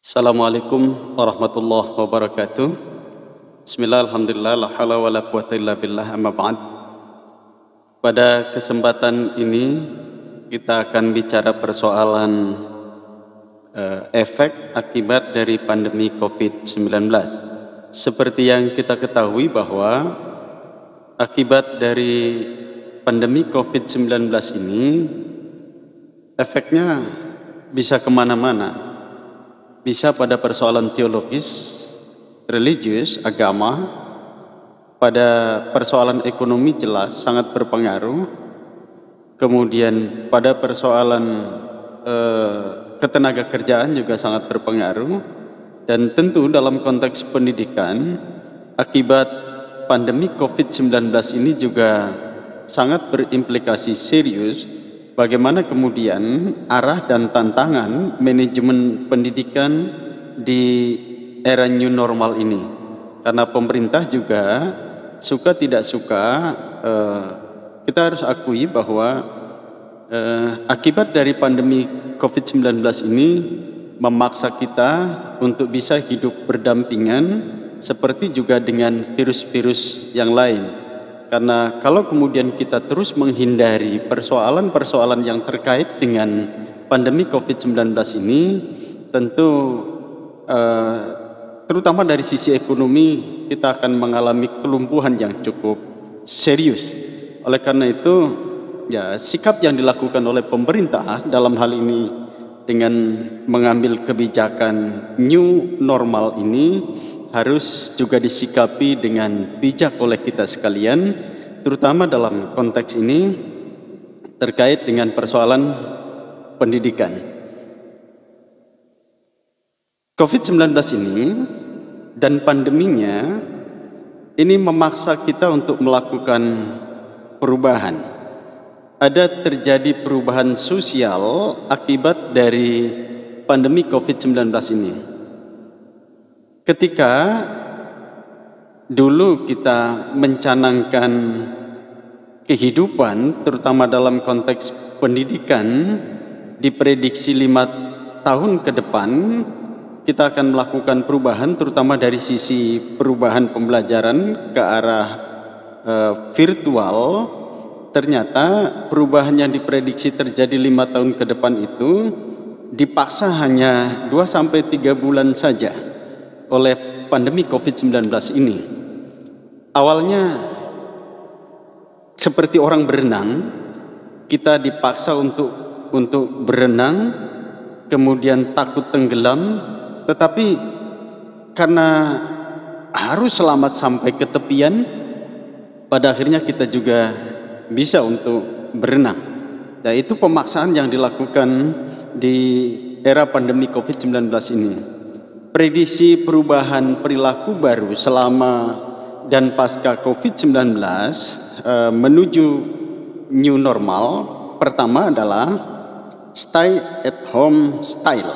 Assalamualaikum warahmatullahi wabarakatuh. Bismillah, alhamdulillah, la haula wa la quwata illa billah, amma ba'd. Pada kesempatan ini kita akan bicara persoalan efek akibat dari pandemi COVID-19. Seperti yang kita ketahui bahwa akibat dari pandemi COVID-19 ini efeknya bisa kemana-mana. Bisa pada persoalan teologis, religius, agama, pada persoalan ekonomi jelas sangat berpengaruh, kemudian pada persoalan ketenaga kerjaan juga sangat berpengaruh, dan tentu dalam konteks pendidikan, akibat pandemi COVID-19 ini juga sangat berimplikasi serius bagaimana kemudian arah dan tantangan manajemen pendidikan di era new normal ini. Karena pemerintah juga suka tidak suka, kita harus akui bahwa akibat dari pandemi COVID-19 ini memaksa kita untuk bisa hidup berdampingan seperti juga dengan virus-virus yang lain. Karena kalau kemudian kita terus menghindari persoalan-persoalan yang terkait dengan pandemi COVID-19 ini, tentu terutama dari sisi ekonomi kita akan mengalami kelumpuhan yang cukup serius. Oleh karena itu, ya, sikap yang dilakukan oleh pemerintah dalam hal ini dengan mengambil kebijakan new normal ini harus juga disikapi dengan bijak oleh kita sekalian, terutama dalam konteks ini terkait dengan persoalan pendidikan. COVID-19 ini dan pandeminya ini memaksa kita untuk melakukan perubahan. Ada terjadi perubahan sosial akibat dari pandemi COVID-19 ini. Ketika dulu kita mencanangkan kehidupan, terutama dalam konteks pendidikan, diprediksi 5 tahun ke depan kita akan melakukan perubahan, terutama dari sisi perubahan pembelajaran ke arah virtual. Ternyata perubahan yang diprediksi terjadi 5 tahun ke depan itu dipaksa hanya 2-3 bulan saja oleh pandemi COVID-19 ini. Awalnya seperti orang berenang, kita dipaksa untuk berenang, kemudian takut tenggelam, tetapi karena harus selamat sampai ke tepian, pada akhirnya kita juga bisa untuk berenang. Nah, itu pemaksaan yang dilakukan di era pandemi COVID-19 ini. Prediksi perubahan perilaku baru selama dan pasca COVID-19 menuju new normal, pertama adalah stay at home style.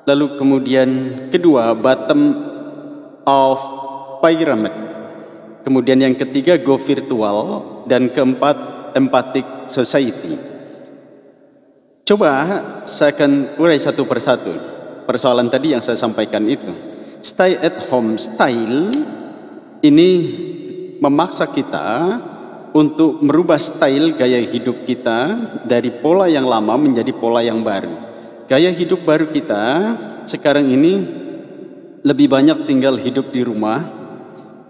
Lalu kemudian kedua, bottom of pyramid. Kemudian yang ketiga, go virtual, dan keempat, empathic society. Coba saya akan urai satu persatu persoalan tadi yang saya sampaikan itu. Stay at home style ini memaksa kita untuk merubah style gaya hidup kita dari pola yang lama menjadi pola yang baru. Gaya hidup baru kita sekarang ini lebih banyak tinggal hidup di rumah,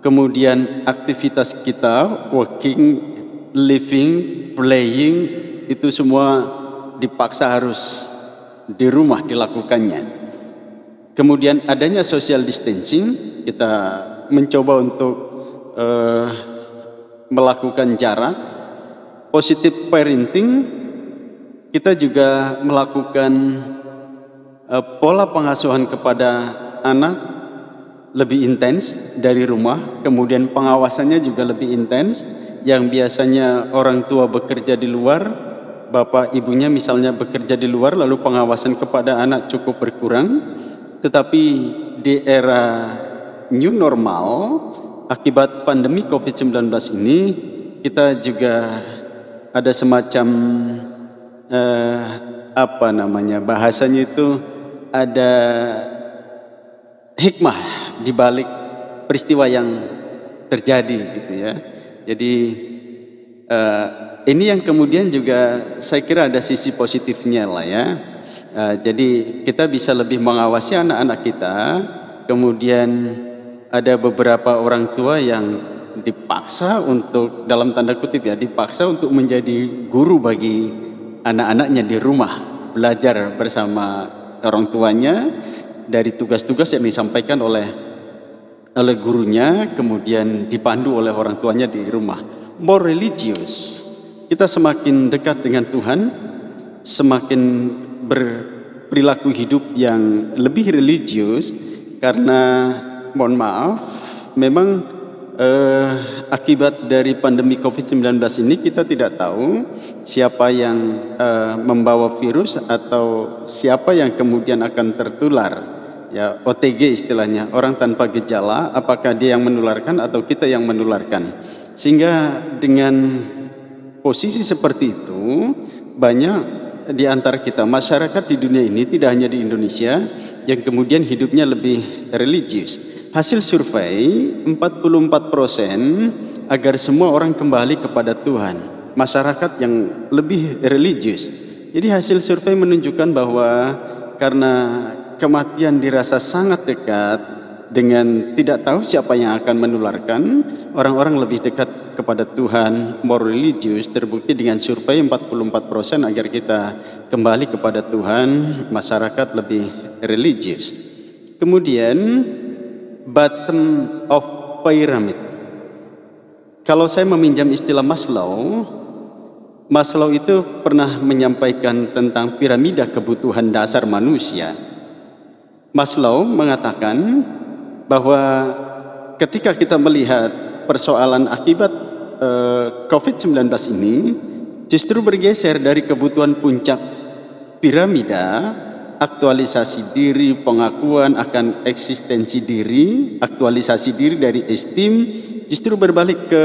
kemudian aktivitas kita, working, living, playing, itu semua dipaksa harus di rumah dilakukannya. Kemudian adanya social distancing, kita mencoba untuk melakukan jarak. Positive parenting, kita juga melakukan pola pengasuhan kepada anak lebih intens dari rumah, kemudian pengawasannya juga lebih intens. Yang biasanya orang tua bekerja di luar, bapak ibunya misalnya bekerja di luar, lalu pengawasan kepada anak cukup berkurang. Tetapi di era new normal, akibat pandemi COVID-19 ini, kita juga ada semacam bahasanya itu ada hikmah di balik peristiwa yang terjadi gitu ya. Jadi ini yang kemudian juga saya kira ada sisi positifnya lah ya. Jadi kita bisa lebih mengawasi anak-anak kita. Kemudian ada beberapa orang tua yang dipaksa untuk, dalam tanda kutip ya, dipaksa untuk menjadi guru bagi anak-anaknya di rumah, belajar bersama orang tuanya dari tugas-tugas yang disampaikan oleh gurunya, kemudian dipandu oleh orang tuanya di rumah. More religious, kita semakin dekat dengan Tuhan, semakin berperilaku hidup yang lebih religius, karena mohon maaf, memang akibat dari pandemi COVID-19 ini kita tidak tahu siapa yang membawa virus atau siapa yang kemudian akan tertular. Ya, OTG istilahnya, orang tanpa gejala, apakah dia yang menularkan atau kita yang menularkan. Sehingga dengan posisi seperti itu, banyak di antara kita, masyarakat di dunia ini, tidak hanya di Indonesia, yang kemudian hidupnya lebih religius. Hasil survei 44% agar semua orang kembali kepada Tuhan, masyarakat yang lebih religius. Jadi hasil survei menunjukkan bahwa karena kematian dirasa sangat dekat dengan tidak tahu siapa yang akan menularkan, orang-orang lebih dekat kepada Tuhan, more religious, terbukti dengan survei 44% agar kita kembali kepada Tuhan, masyarakat lebih religious. Kemudian bottom of pyramid. Kalau saya meminjam istilah Maslow itu pernah menyampaikan tentang piramida kebutuhan dasar manusia. Maslow mengatakan bahwa ketika kita melihat persoalan akibat COVID-19 ini, justru bergeser dari kebutuhan puncak piramida, aktualisasi diri, pengakuan akan eksistensi diri, aktualisasi diri dari esteem, justru berbalik ke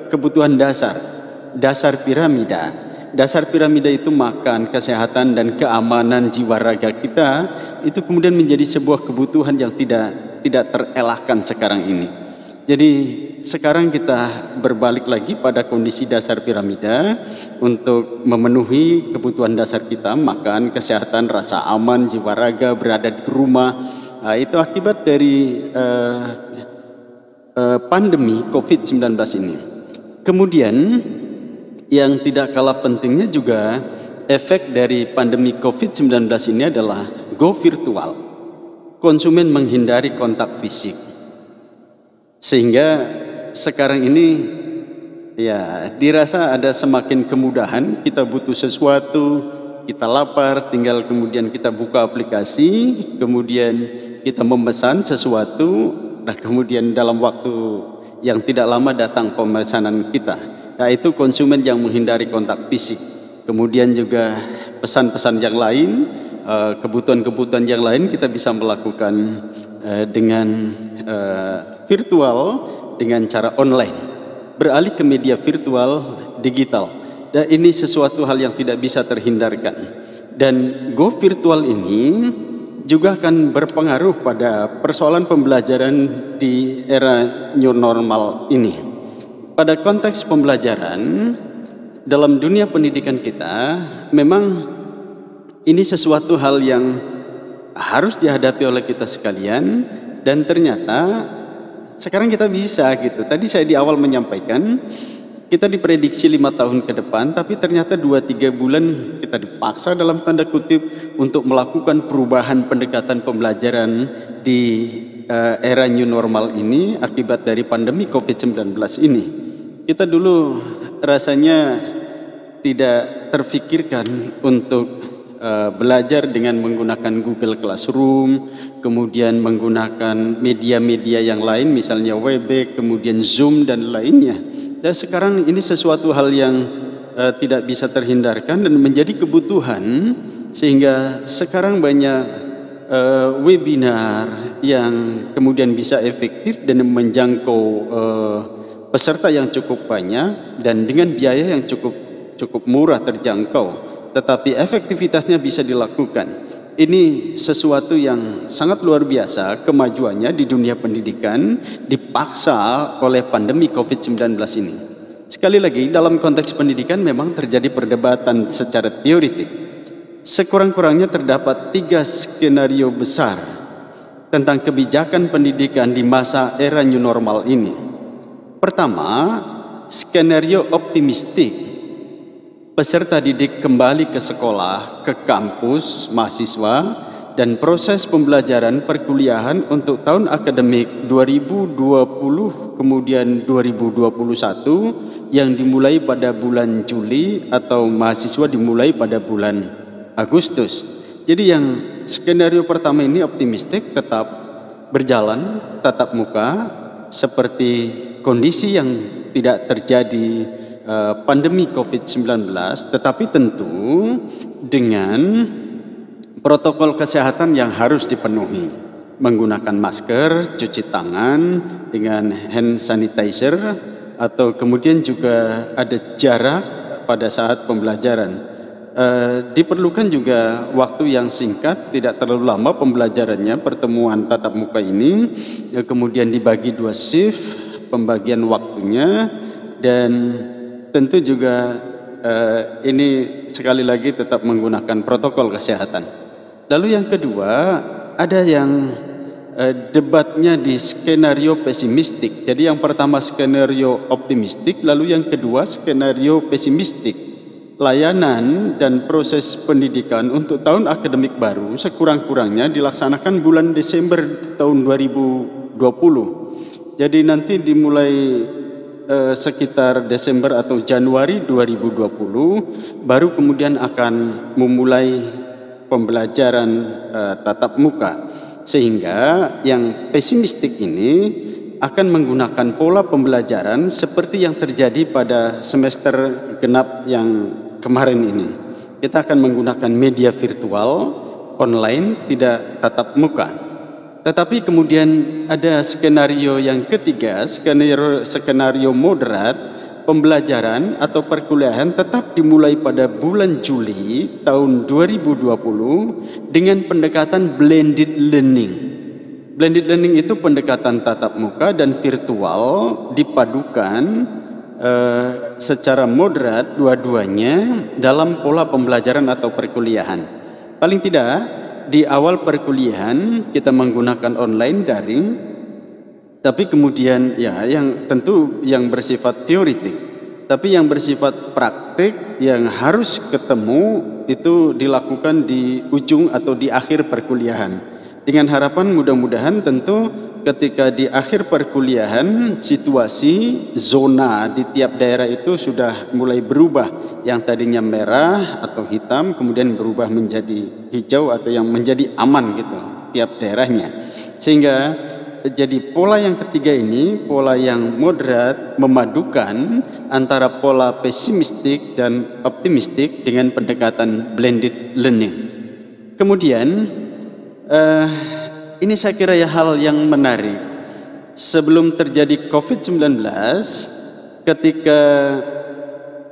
kebutuhan dasar piramida. Dasar piramida itu makan, kesehatan, dan keamanan jiwa raga kita, itu kemudian menjadi sebuah kebutuhan yang tidak terelakkan sekarang ini. Jadi sekarang kita berbalik lagi pada kondisi dasar piramida untuk memenuhi kebutuhan dasar kita, makan, kesehatan, rasa aman, jiwa raga, berada di rumah. Nah, itu akibat dari pandemi COVID-19 ini. Kemudian yang tidak kalah pentingnya juga efek dari pandemi COVID-19 ini adalah go virtual. Konsumen menghindari kontak fisik. Sehingga sekarang ini ya dirasa ada semakin kemudahan, kita butuh sesuatu, kita lapar, tinggal kemudian kita buka aplikasi, kemudian kita memesan sesuatu, dan kemudian dalam waktu yang tidak lama datang pemesanan kita. Yaitu konsumen yang menghindari kontak fisik. Kemudian juga pesan-pesan yang lain, kebutuhan-kebutuhan yang lain kita bisa melakukan dengan virtual, dengan cara online, beralih ke media virtual digital. Dan ini sesuatu hal yang tidak bisa terhindarkan. Dan go virtual ini juga akan berpengaruh pada persoalan pembelajaran di era new normal ini. Pada konteks pembelajaran dalam dunia pendidikan kita, memang ini sesuatu hal yang harus dihadapi oleh kita sekalian, dan ternyata sekarang kita bisa gitu. Tadi saya di awal menyampaikan kita diprediksi 5 tahun ke depan, tapi ternyata 2-3 bulan kita dipaksa dalam tanda kutip untuk melakukan perubahan pendekatan pembelajaran di era new normal ini akibat dari pandemi COVID-19 ini. Kita dulu rasanya tidak terfikirkan untuk belajar dengan menggunakan Google Classroom, kemudian menggunakan media-media yang lain, misalnya Webex, kemudian Zoom dan lainnya. Dan sekarang ini sesuatu hal yang tidak bisa terhindarkan dan menjadi kebutuhan, sehingga sekarang banyak webinar yang kemudian bisa efektif dan menjangkau peserta yang cukup banyak dan dengan biaya yang cukup murah terjangkau, tetapi efektivitasnya bisa dilakukan. ini sesuatu yang sangat luar biasa kemajuannya di dunia pendidikan dipaksa oleh pandemi COVID-19 ini. Sekali lagi, dalam konteks pendidikan memang terjadi perdebatan secara teoritik. Sekurang-kurangnya terdapat 3 skenario besar tentang kebijakan pendidikan di masa era new normal ini. Pertama, skenario optimistik. Peserta didik kembali ke sekolah, ke kampus, mahasiswa, dan proses pembelajaran perkuliahan untuk tahun akademik 2020 kemudian 2021 yang dimulai pada bulan Juli atau mahasiswa dimulai pada bulan Agustus. Jadi yang skenario pertama ini optimistik, tetap berjalan tatap muka seperti kondisi yang tidak terjadi pandemi COVID-19, tetapi tentu dengan protokol kesehatan yang harus dipenuhi, menggunakan masker, cuci tangan dengan hand sanitizer, atau kemudian juga ada jarak pada saat pembelajaran. Diperlukan juga waktu yang singkat, tidak terlalu lama pembelajarannya, pertemuan tatap muka ini, kemudian dibagi 2 shift pembagian waktunya, dan tentu juga ini sekali lagi tetap menggunakan protokol kesehatan. Lalu yang kedua, ada yang debatnya di skenario pesimistik. Jadi yang pertama skenario optimistik, lalu yang kedua skenario pesimistik. Layanan dan proses pendidikan untuk tahun akademik baru sekurang-kurangnya dilaksanakan bulan Desember tahun 2020. Jadi nanti dimulai sekitar Desember atau Januari 2020 baru kemudian akan memulai pembelajaran tatap muka, sehingga yang pesimistik ini akan menggunakan pola pembelajaran seperti yang terjadi pada semester genap yang kemarin ini. Kita akan menggunakan media virtual, online, tidak tatap muka. Tetapi kemudian ada skenario yang ketiga, skenario moderat, pembelajaran atau perkuliahan tetap dimulai pada bulan Juli tahun 2020 dengan pendekatan blended learning. Blended learning itu pendekatan tatap muka dan virtual dipadukan secara moderat dua-duanya dalam pola pembelajaran atau perkuliahan. Paling tidak di awal perkuliahan kita menggunakan online daring, tapi kemudian ya yang tentu yang bersifat teoritik, tapi yang bersifat praktik yang harus ketemu itu dilakukan di ujung atau di akhir perkuliahan. Dengan harapan mudah-mudahan tentu ketika di akhir perkuliahan situasi zona di tiap daerah itu sudah mulai berubah, yang tadinya merah atau hitam kemudian berubah menjadi hijau atau yang menjadi aman gitu tiap daerahnya, sehingga jadi pola yang ketiga ini, pola yang moderat, memadukan antara pola pesimistik dan optimistik dengan pendekatan blended learning. Kemudian ini saya kira ya hal yang menarik. Sebelum terjadi COVID-19, ketika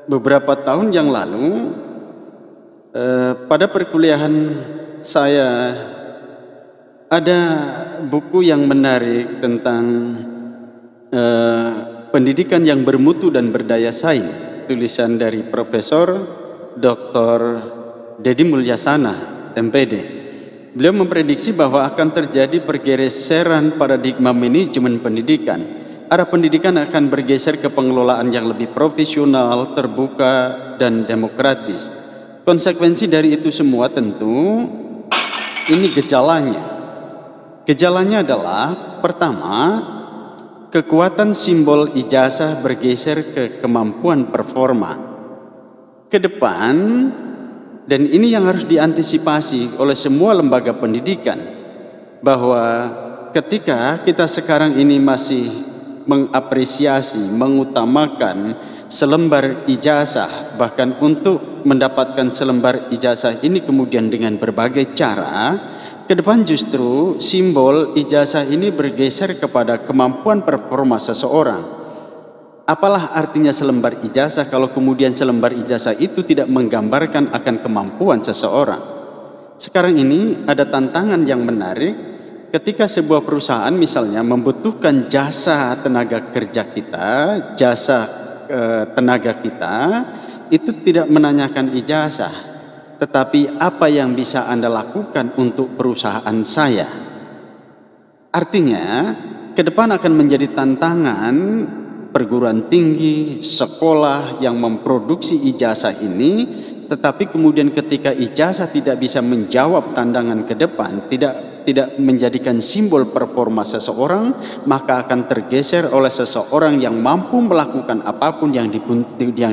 beberapa tahun yang lalu pada perkuliahan saya ada buku yang menarik tentang pendidikan yang bermutu dan berdaya saing, tulisan dari Profesor Dr. Deddy Mulyasana, MPD. Beliau memprediksi bahwa akan terjadi pergeseran paradigma manajemen pendidikan. Arah pendidikan akan bergeser ke pengelolaan yang lebih profesional, terbuka, dan demokratis. Konsekuensi dari itu semua tentu ini gejalanya. Gejalanya adalah pertama, kekuatan simbol ijazah bergeser ke kemampuan performa. Ke depan, dan ini yang harus diantisipasi oleh semua lembaga pendidikan, bahwa ketika kita sekarang ini masih mengapresiasi, mengutamakan selembar ijazah, bahkan untuk mendapatkan selembar ijazah ini kemudian dengan berbagai cara, ke depan justru simbol ijazah ini bergeser kepada kemampuan performa seseorang. Apalah artinya selembar ijazah kalau kemudian selembar ijazah itu tidak menggambarkan akan kemampuan seseorang? Sekarang ini ada tantangan yang menarik ketika sebuah perusahaan misalnya membutuhkan jasa tenaga kerja kita, jasa tenaga kita, itu tidak menanyakan ijazah, tetapi apa yang bisa Anda lakukan untuk perusahaan saya. Artinya, ke depan akan menjadi tantangan perguruan tinggi, sekolah yang memproduksi ijazah ini, tetapi kemudian ketika ijazah tidak bisa menjawab tantangan ke depan, tidak menjadikan simbol performa seseorang, maka akan tergeser oleh seseorang yang mampu melakukan apapun yang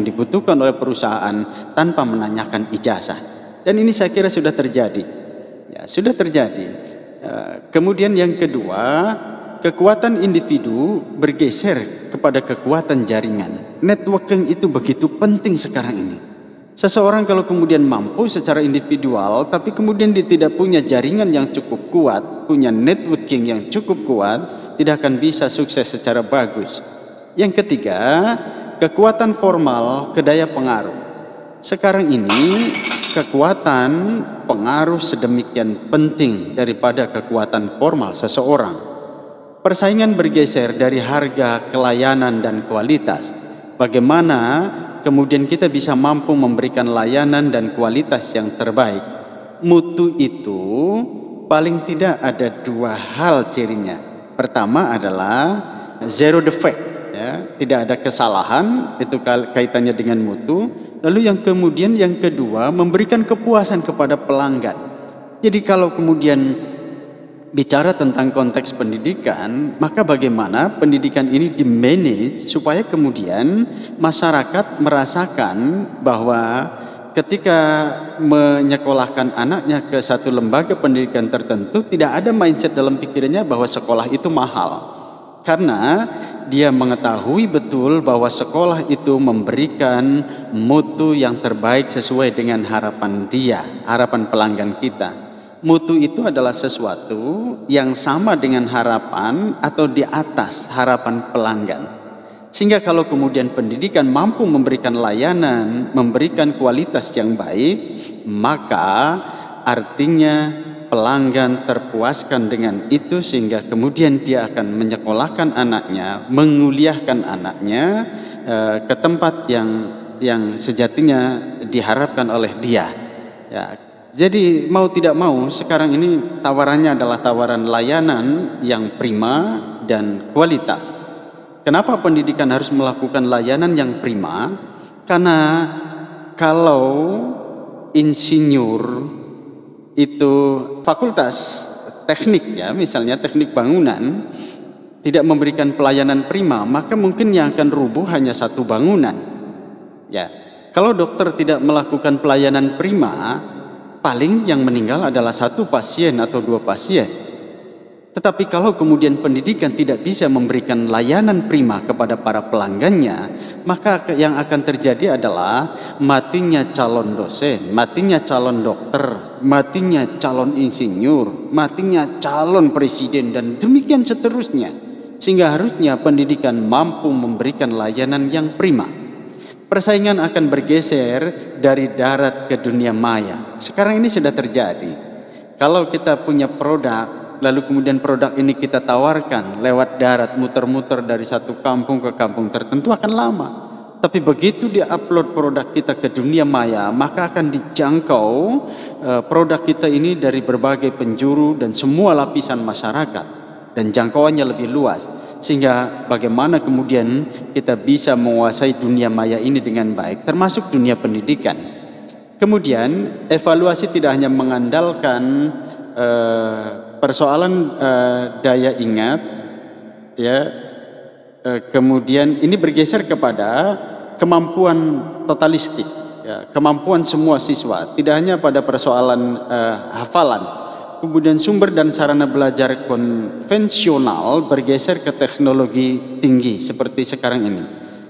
dibutuhkan oleh perusahaan tanpa menanyakan ijazah. Dan ini saya kira sudah terjadi. Ya, sudah terjadi. Kemudian yang kedua, kekuatan individu bergeser kepada kekuatan jaringan. Networking itu begitu penting sekarang ini. Seseorang kalau kemudian mampu secara individual, tapi kemudian dia tidak punya jaringan yang cukup kuat, punya networking yang cukup kuat, tidak akan bisa sukses secara bagus. Yang ketiga, kekuatan formal ke daya pengaruh. Sekarang ini kekuatan pengaruh sedemikian penting daripada kekuatan formal seseorang. Persaingan bergeser dari harga ke layanan dan kualitas. Bagaimana kemudian kita bisa mampu memberikan layanan dan kualitas yang terbaik. Mutu itu paling tidak ada dua hal cirinya. Pertama adalah zero defect, ya, tidak ada kesalahan, itu kaitannya dengan mutu. Lalu yang kedua memberikan kepuasan kepada pelanggan. Jadi kalau kemudian bicara tentang konteks pendidikan, maka bagaimana pendidikan ini di-manage supaya kemudian masyarakat merasakan bahwa ketika menyekolahkan anaknya ke satu lembaga pendidikan tertentu, tidak ada mindset dalam pikirannya bahwa sekolah itu mahal. Karena dia mengetahui betul bahwa sekolah itu memberikan mutu yang terbaik sesuai dengan harapan dia, harapan pelanggan kita. Mutu itu adalah sesuatu yang sama dengan harapan atau di atas harapan pelanggan. Sehingga kalau kemudian pendidikan mampu memberikan layanan, memberikan kualitas yang baik, maka artinya pelanggan terpuaskan dengan itu sehingga kemudian dia akan menyekolahkan anaknya, menguliahkan anaknya ke tempat yang sejatinya diharapkan oleh dia. Ya. Jadi mau tidak mau sekarang ini tawarannya adalah tawaran layanan yang prima dan kualitas. Kenapa pendidikan harus melakukan layanan yang prima? Karena kalau insinyur itu fakultas teknik, ya misalnya teknik bangunan, tidak memberikan pelayanan prima, maka mungkin yang akan rubuh hanya satu bangunan. Ya, kalau dokter tidak melakukan pelayanan prima, paling yang meninggal adalah satu pasien atau dua pasien. Tetapi kalau kemudian pendidikan tidak bisa memberikan layanan prima kepada para pelanggannya, maka yang akan terjadi adalah matinya calon dosen, matinya calon dokter, matinya calon insinyur, matinya calon presiden, dan demikian seterusnya. Sehingga harusnya pendidikan mampu memberikan layanan yang prima. Persaingan akan bergeser dari darat ke dunia maya. Sekarang ini sudah terjadi. Kalau kita punya produk, lalu kemudian produk ini kita tawarkan lewat darat, muter-muter dari satu kampung ke kampung tertentu akan lama. Tapi begitu dia upload produk kita ke dunia maya, maka akan dijangkau produk kita ini dari berbagai penjuru dan semua lapisan masyarakat. Dan jangkauannya lebih luas. Sehingga bagaimana kemudian kita bisa menguasai dunia maya ini dengan baik, termasuk dunia pendidikan. Kemudian evaluasi tidak hanya mengandalkan persoalan daya ingat, ya. Kemudian ini bergeser kepada kemampuan totalistik, ya, kemampuan semua siswa, tidak hanya pada persoalan hafalan. Kemudian sumber dan sarana belajar konvensional bergeser ke teknologi tinggi seperti sekarang ini.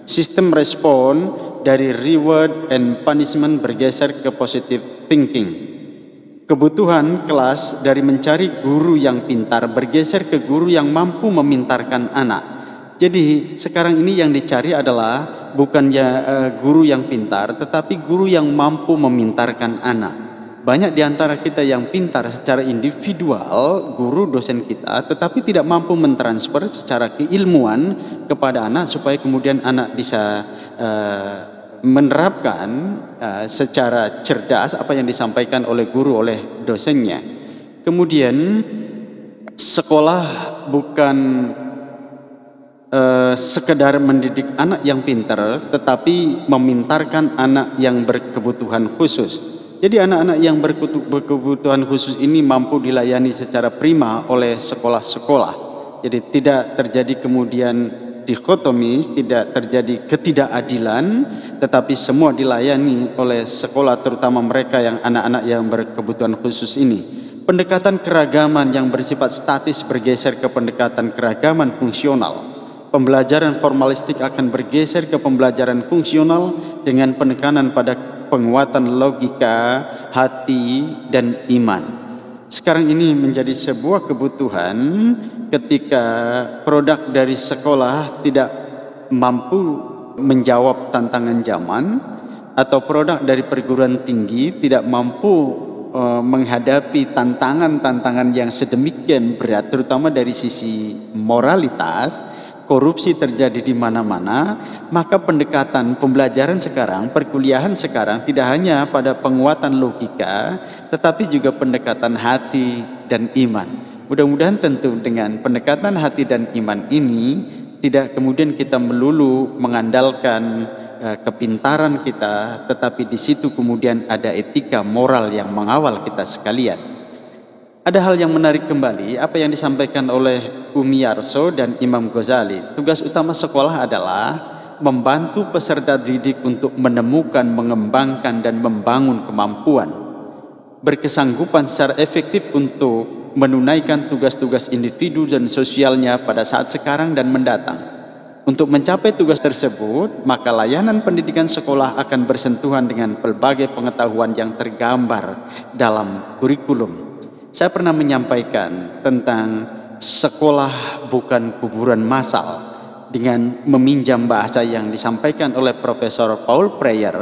Sistem respon dari reward and punishment bergeser ke positive thinking. Kebutuhan kelas dari mencari guru yang pintar bergeser ke guru yang mampu memintarkan anak. Jadi sekarang ini yang dicari adalah bukannya guru yang pintar, tetapi guru yang mampu memintarkan anak. banyak di antara kita yang pintar secara individual, guru, dosen kita, tetapi tidak mampu mentransfer secara keilmuan kepada anak supaya kemudian anak bisa menerapkan secara cerdas apa yang disampaikan oleh guru, oleh dosennya. Kemudian sekolah bukan sekedar mendidik anak yang pintar, tetapi memintarkan anak yang berkebutuhan khusus. Jadi anak-anak yang berkebutuhan khusus ini mampu dilayani secara prima oleh sekolah-sekolah. Jadi tidak terjadi kemudian dikotomi, tidak terjadi ketidakadilan, tetapi semua dilayani oleh sekolah, terutama mereka yang anak-anak yang berkebutuhan khusus ini. Pendekatan keragaman yang bersifat statis bergeser ke pendekatan keragaman fungsional. Pembelajaran formalistik akan bergeser ke pembelajaran fungsional dengan penekanan pada penguatan logika, hati, dan iman. Sekarang ini menjadi sebuah kebutuhan ketika produk dari sekolah tidak mampu menjawab tantangan zaman, atau produk dari perguruan tinggi tidak mampu menghadapi tantangan-tantangan yang sedemikian berat, terutama dari sisi moralitas. Korupsi terjadi di mana-mana, maka pendekatan pembelajaran sekarang, perkuliahan sekarang tidak hanya pada penguatan logika, tetapi juga pendekatan hati dan iman. Mudah-mudahan tentu dengan pendekatan hati dan iman ini, tidak kemudian kita melulu mengandalkan kepintaran kita, tetapi di situ kemudian ada etika moral yang mengawal kita sekalian. Ada hal yang menarik kembali, apa yang disampaikan oleh Umi Yarso dan Imam Ghazali. Tugas utama sekolah adalah membantu peserta didik untuk menemukan, mengembangkan, dan membangun kemampuan, berkesanggupan secara efektif untuk menunaikan tugas-tugas individu dan sosialnya pada saat sekarang dan mendatang. Untuk mencapai tugas tersebut, maka layanan pendidikan sekolah akan bersentuhan dengan berbagai pengetahuan yang tergambar dalam kurikulum. Saya pernah menyampaikan tentang sekolah bukan kuburan massal dengan meminjam bahasa yang disampaikan oleh Profesor Paul Breyer,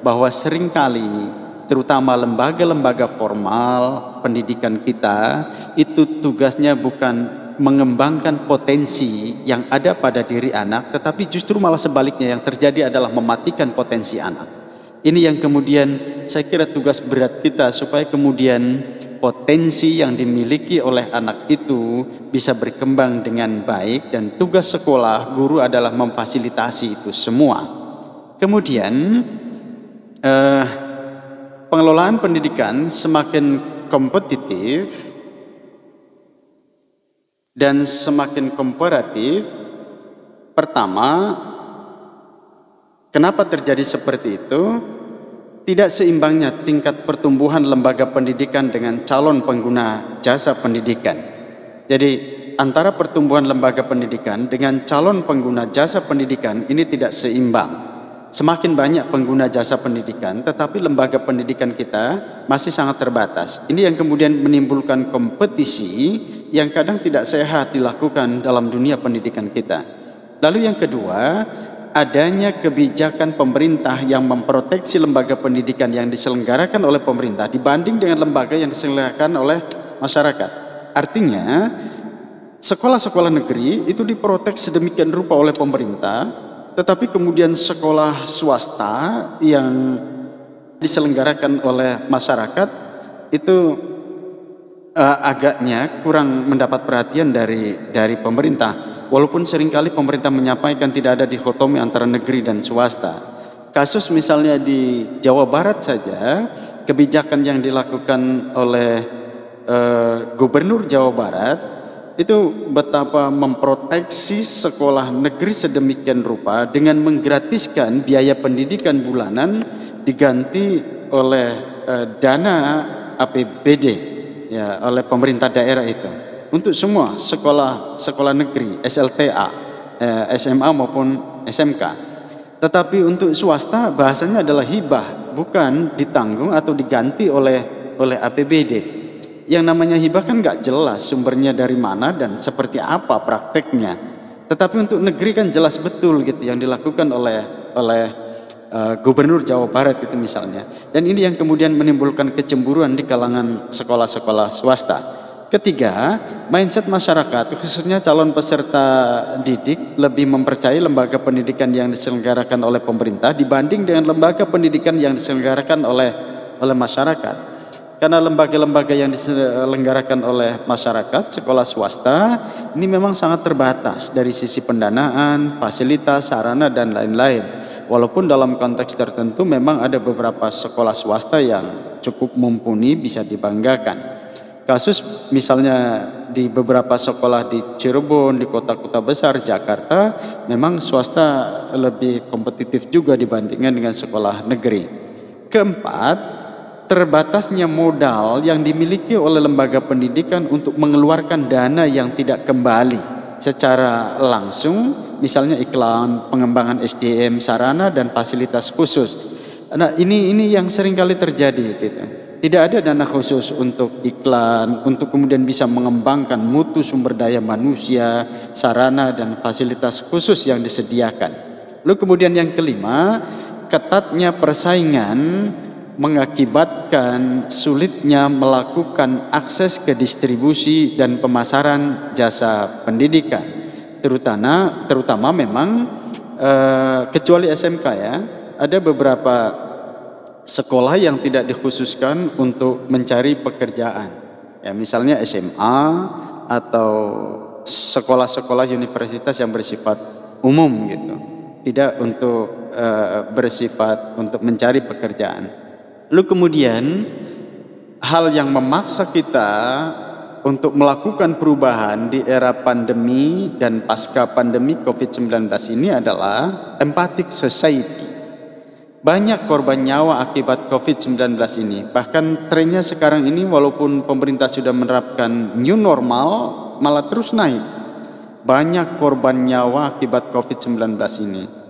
bahwa seringkali terutama lembaga-lembaga formal pendidikan kita itu tugasnya bukan mengembangkan potensi yang ada pada diri anak, tetapi justru malah sebaliknya, yang terjadi adalah mematikan potensi anak. Ini yang kemudian saya kira tugas berat kita, supaya kemudian potensi yang dimiliki oleh anak itu bisa berkembang dengan baik, dan tugas sekolah, guru adalah memfasilitasi itu semua. Kemudian pengelolaan pendidikan semakin kompetitif dan semakin komparatif. Pertama, kenapa terjadi seperti itu? Tidak seimbangnya tingkat pertumbuhan lembaga pendidikan dengan calon pengguna jasa pendidikan. Jadi antara pertumbuhan lembaga pendidikan dengan calon pengguna jasa pendidikan ini tidak seimbang. Semakin banyak pengguna jasa pendidikan, tetapi lembaga pendidikan kita masih sangat terbatas. Ini yang kemudian menimbulkan kompetisi yang kadang tidak sehat dilakukan dalam dunia pendidikan kita. Lalu yang kedua, adanya kebijakan pemerintah yang memproteksi lembaga pendidikan yang diselenggarakan oleh pemerintah dibanding dengan lembaga yang diselenggarakan oleh masyarakat. Artinya, sekolah-sekolah negeri itu diprotek sedemikian rupa oleh pemerintah, tetapi kemudian sekolah swasta yang diselenggarakan oleh masyarakat itu agaknya kurang mendapat perhatian dari pemerintah. Walaupun seringkali pemerintah menyampaikan tidak ada dikotomi antara negeri dan swasta. Kasus misalnya di Jawa Barat saja, kebijakan yang dilakukan oleh Gubernur Jawa Barat itu betapa memproteksi sekolah negeri sedemikian rupa dengan menggratiskan biaya pendidikan bulanan diganti oleh dana APBD ya, oleh pemerintah daerah itu. Untuk semua sekolah negeri, SLTA, SMA maupun SMK. Tetapi untuk swasta bahasanya adalah hibah, bukan ditanggung atau diganti oleh APBD. Yang namanya hibah kan nggak jelas sumbernya dari mana dan seperti apa prakteknya. Tetapi untuk negeri kan jelas betul gitu yang dilakukan oleh Gubernur Jawa Barat itu misalnya. Dan ini yang kemudian menimbulkan kecemburuan di kalangan sekolah-sekolah swasta. Ketiga, mindset masyarakat khususnya calon peserta didik lebih mempercayai lembaga pendidikan yang diselenggarakan oleh pemerintah dibanding dengan lembaga pendidikan yang diselenggarakan oleh masyarakat. Karena lembaga-lembaga yang diselenggarakan oleh masyarakat, sekolah swasta, ini memang sangat terbatas dari sisi pendanaan, fasilitas, sarana, dan lain-lain. Walaupun dalam konteks tertentu memang ada beberapa sekolah swasta yang cukup mumpuni, bisa dibanggakan. Kasus misalnya di beberapa sekolah di Cirebon, di kota-kota besar, Jakarta, memang swasta lebih kompetitif juga dibandingkan dengan sekolah negeri. Keempat, terbatasnya modal yang dimiliki oleh lembaga pendidikan untuk mengeluarkan dana yang tidak kembali secara langsung, misalnya iklan, pengembangan SDM, sarana dan fasilitas khusus. Nah, ini yang seringkali terjadi gitu. Tidak ada dana khusus untuk iklan, untuk kemudian bisa mengembangkan mutu sumber daya manusia, sarana dan fasilitas khusus yang disediakan. Lalu kemudian yang kelima, ketatnya persaingan mengakibatkan sulitnya melakukan akses ke distribusi dan pemasaran jasa pendidikan, terutama memang kecuali SMK ya, ada beberapa sekolah yang tidak dikhususkan untuk mencari pekerjaan ya, misalnya SMA atau sekolah-sekolah universitas yang bersifat umum gitu, tidak untuk bersifat untuk mencari pekerjaan. Lalu kemudian hal yang memaksa kita untuk melakukan perubahan di era pandemi dan pasca pandemi COVID-19 ini adalah empathic society. Banyak korban nyawa akibat COVID-19 ini. Bahkan trennya sekarang ini walaupun pemerintah sudah menerapkan new normal malah terus naik. Banyak korban nyawa akibat COVID-19 ini.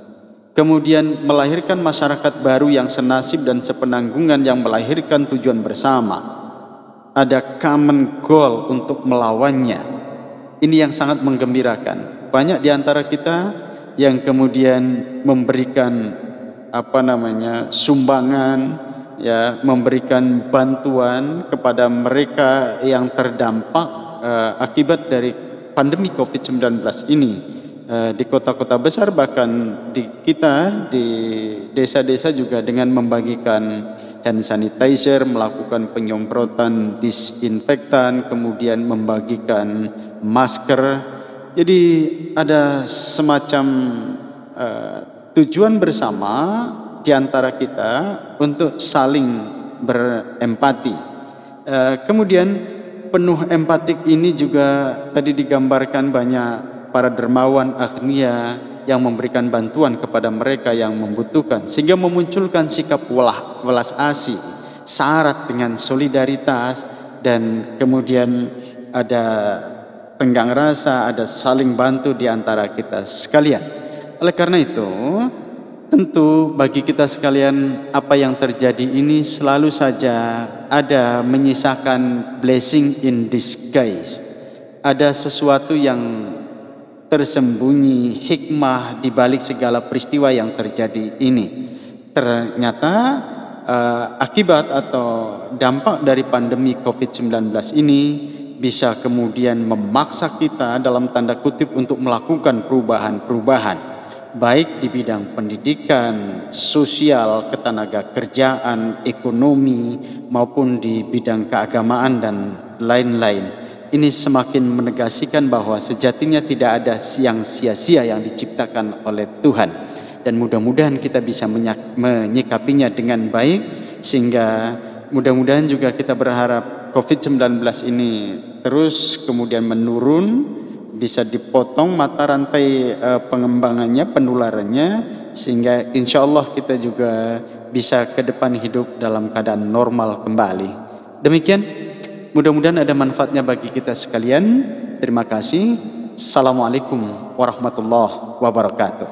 Kemudian melahirkan masyarakat baru yang senasib dan sepenanggungan yang melahirkan tujuan bersama. Ada common goal untuk melawannya. Ini yang sangat menggembirakan. Banyak di antara kita yang kemudian memberikan sumbangan ya, memberikan bantuan kepada mereka yang terdampak akibat dari pandemi COVID-19 ini. Di kota-kota besar, bahkan di desa-desa juga dengan membagikan hand sanitizer, melakukan penyemprotan disinfektan, kemudian membagikan masker. Jadi ada semacam tujuan bersama di antara kita untuk saling berempati. Kemudian penuh empatik ini juga tadi digambarkan banyak para dermawan agnia yang memberikan bantuan kepada mereka yang membutuhkan, sehingga memunculkan sikap welas asih syarat dengan solidaritas, dan kemudian ada tenggang rasa, ada saling bantu di antara kita sekalian. Oleh karena itu, tentu bagi kita sekalian, apa yang terjadi ini selalu saja ada menyisakan blessing in disguise. Ada sesuatu yang tersembunyi, hikmah di balik segala peristiwa yang terjadi ini. Ternyata akibat atau dampak dari pandemi COVID-19 ini bisa kemudian memaksa kita dalam tanda kutip untuk melakukan perubahan-perubahan, baik di bidang pendidikan, sosial, ketenaga kerjaan, ekonomi, maupun di bidang keagamaan dan lain-lain. Ini semakin menegaskan bahwa sejatinya tidak ada yang sia-sia yang diciptakan oleh Tuhan. Dan mudah-mudahan kita bisa menyikapinya dengan baik, sehingga mudah-mudahan juga kita berharap COVID-19 ini terus kemudian menurun, bisa dipotong mata rantai pengembangannya, penularannya, sehingga insya Allah kita juga bisa ke depan hidup dalam keadaan normal kembali. Demikian, mudah-mudahan ada manfaatnya bagi kita sekalian. Terima kasih. Assalamualaikum warahmatullahi wabarakatuh.